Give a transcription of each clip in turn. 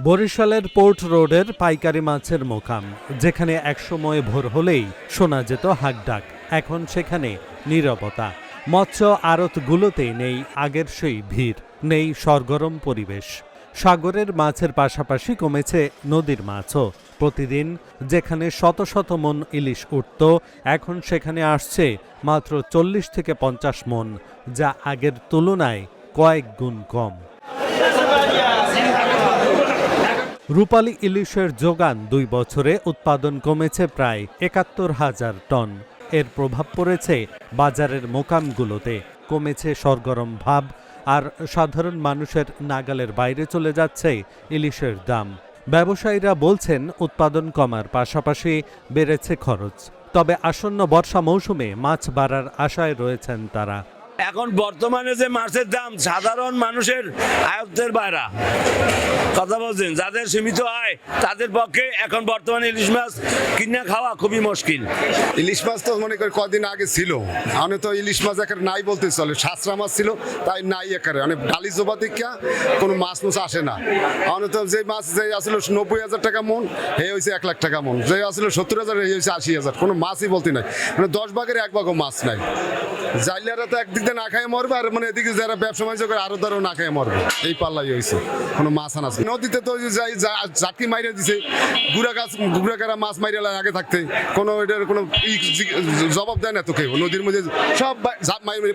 বরিশালের পোর্ট রোডের পাইকারি মাছের মোকাম, যেখানে একসময় ভোর হলেই শোনা যেত হাঁকডাক, এখন সেখানে নীরবতা। মৎস্য আড়তগুলোতেই নেই আগের সেই ভিড়, নেই সরগরম পরিবেশ। সাগরের মাছের পাশাপাশি কমেছে নদীর মাছও। প্রতিদিন যেখানে শত শত মন ইলিশ উঠত, এখন সেখানে আসছে মাত্র 40 থেকে 50 মন, যা আগের তুলনায় কয়েক গুণ কম। রূপালী ইলিশের যোগান 2 বছরে উৎপাদন কমেছে প্রায় ৭১,০০০ টন। এর প্রভাব পড়েছে বাজারের মোকামগুলোতে, কমেছে সরগরম ভাব, আর সাধারণ মানুষের নাগালের বাইরে চলে যাচ্ছে ইলিশের দাম। ব্যবসায়ীরা বলছেন উৎপাদন কমার পাশাপাশি বেড়েছে খরচ, তবে আসন্ন বর্ষা মৌসুমে মাছ বাড়ার আশায় রয়েছেন তারা। এখন বর্তমানে যে মাছের দাম সাধারণ মানুষের আয়ত্তের বাইরে, কথা বলছেন, যাদের সীমিত আয় তাদের পক্ষে এখন বর্তমানে ইলিশ মাছ কিনে খাওয়া খুবই মুশকিল। ইলিশ মাছ তো মনে করি কদিন আগে ছিল, আমি তো ইলিশ মাছ একেবারে নাই বলতে চলে, সাঁচরা মাছ ছিল তাই নাই, একেবারে মানে ডালি জোবা দিকা কোনো মাছ আসে না। আমি তো যে মাছ যে আসলে 90,000 টাকা মন, হে হয়েছে 1 লাখ টাকা মন, যে আসলে 70,000 হে হয়েছে 80,000, কোনো মাছই বলতে নাই, মানে 10 ভাগের 1 ভাগও মাছ নাই। জাইলারা তো একদিক দিয়ে না খায় মরবে, আর মানে এদিকে যারা ব্যবসা বাণিজ্য করে আরো ধরো না খায় মরবে, এই পাল্লাই হয়েছে, কোনো মাছ আনা। নদীতে তো যাই জাকি মাইরে দিছে, গুড়াকারা মাছ মাইরে আগে থাকতে কোনো এটার কোনো জবাব দেয় না তো কেউ। নদীর মধ্যে সব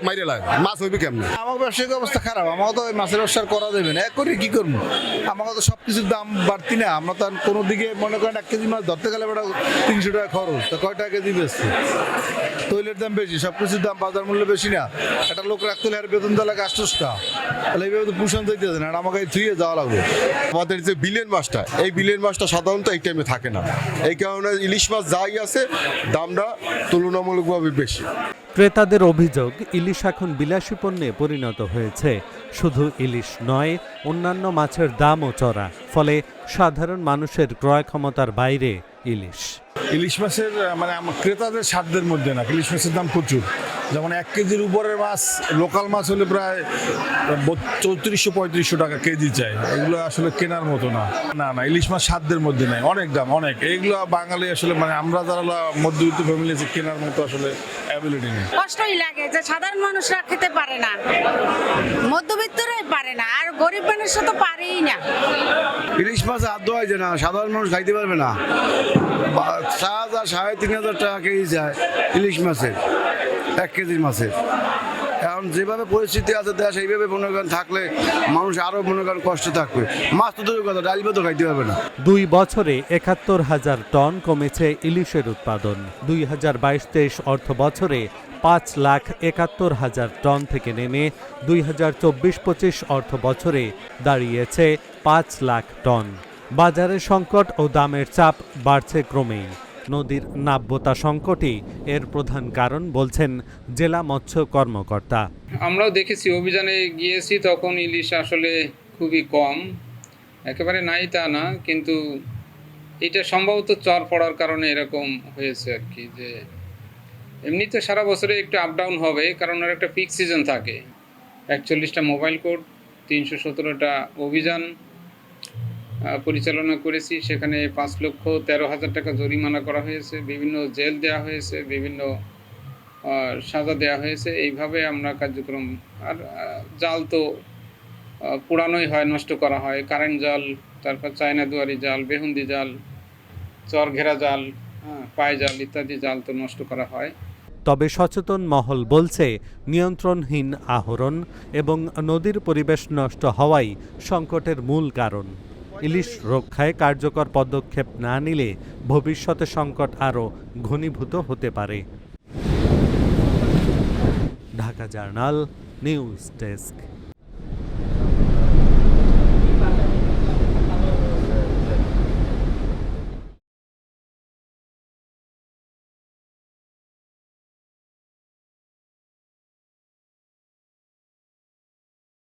মাইরে লায়, মাছ হইবে কেমন? আমার ব্যবসায়িক অবস্থা খারাপ, আমাকে তো মাছের ব্যবসা করা যাবে না, করে কি করবো? আমাকে তো সবকিছুর দাম বাড়তি না, আমরা তো কোনো দিকে মনে করেন 1 কেজি মাছ ধরতে গেলে 300 টাকা খরচ, তো কয় টাকা কেজি বেশি, তৈলের দাম বেশি, সবকিছুর দাম বাজার মূল্য বেশি না। একটা লোক রাখতে হলে আর বেতন দেওয়া লাগে 800 টাকা, তাহলে এইভাবে তো পুষণ দিতেছে না, আমাকে ধুয়ে যাওয়া লাগবে। আমাদের যে বিলেন মাছটা, এই বিলেন মাছটা সাধারণত এই টাইমে থাকে না, এই কারণে ইলিশ মাছ যাই আছে দামটা তুলনামূলকভাবে বেশি। ক্রেতাদের অভিযোগ, ইলিশ এখন বিলাসী পণ্যে পরিণত হয়েছে। শুধু ইলিশ নয়, অন্যান্য মাছের দামও চড়া, ফলে সাধারণ মানুষের ক্রয় ক্ষমতার বাইরে ইলিশ। ইলিশ মাছের মানে ক্রেতাদের সাধ্যের মধ্যে না, ইলিশ মাছের দাম প্রচুর। যেমন 1 কেজির উপরের মাছ, লোকাল মাছ হলে প্রায় 3400-3500 টাকা কেজি চাই, এগুলো আসলে কেনার মতো না। না, ইলিশ মাছ সাধ্যের মধ্যে নাই, অনেক দাম, অনেক। এইগুলো বাঙালি আসলে মানে আমরা যারা মধ্যবিত্ত ফ্যামিলি আছে কেনার মতো আসলে অ্যাবিলিটি নেই। কষ্টই লাগে যে সাধারণ মানুষরা খেতে পারে না, মধ্যবিত্তরাই পারে না, আর গরিব মানুষরা তো পারেই না। ইলিশ মাছ আদৌ হয় যে না, সাধারণ মানুষ খাইতে পারবে না। 4,000-3,500 টাকা কেজি যায় ইলিশ মাছের, 1 কেজির মাছের। এখন যেভাবে পরিস্থিতি আছে দেশ, এইভাবে মনে করেন থাকলে মানুষ আরো মনে করেন কষ্ট থাকবে। মাছ তো দূরের কথা, ডাল তো খাইতে পারবে না। 2 বছরে ৭১,০০০ টন কমেছে ইলিশের উৎপাদন। 2022-23 অর্থ বছরে 5,71,000 টন থেকে নেমে 2024-25 অর্থ বছরে দাঁড়িয়েছে 5 লাখ টন। বাজারে সংকট ও দামের চাপ বাড়ছে ক্রমেই। নদীর নাব্যতা সংকটই এর প্রধান কারণ বলছেন জেলা মৎস্য কর্মকর্তা। আমরাও দেখেছি, অভিযানে গিয়েছি, তখন ইলিশ আসলে খুবই কম, একেবারে নাই তা না, কিন্তু এটা সম্ভবত চর পড়ার কারণে এরকম হয়েছে আর কি। যে এমনিতে সারা বছরে একটু আপ ডাউন হবে, কারণ ওর একটা পিক সিজন থাকে। 41টা মোবাইল কোড, 317টা অভিযান পরিচালনা করেছি, সেখানে 5,13,000 টাকা জরিমানা করা হয়েছে, বিভিন্ন জেল দেওয়া হয়েছে, বিভিন্ন সাজা দেওয়া হয়েছে। এইভাবে আমরা কার্যক্রম, আর জাল তো পুরানোই হয়, নষ্ট করা হয়, কারেন্ট জাল, তারপর চায়না দুয়ারি জাল, বেহুন্দি জাল, চর ঘেরা জাল, পায় জাল ইত্যাদি জাল তো নষ্ট করা হয়। তবে সচেতন মহল বলছে নিয়ন্ত্রণহীন আহরণ এবং নদীর পরিবেশ নষ্ট হওয়াই সংকটের মূল কারণ। ইলিশ রক্ষায় কার্যকর পদক্ষেপ না নিলে ভবিষ্যতে সংকট আরও ঘনীভূত হতে পারে। Dhaka journal news desk.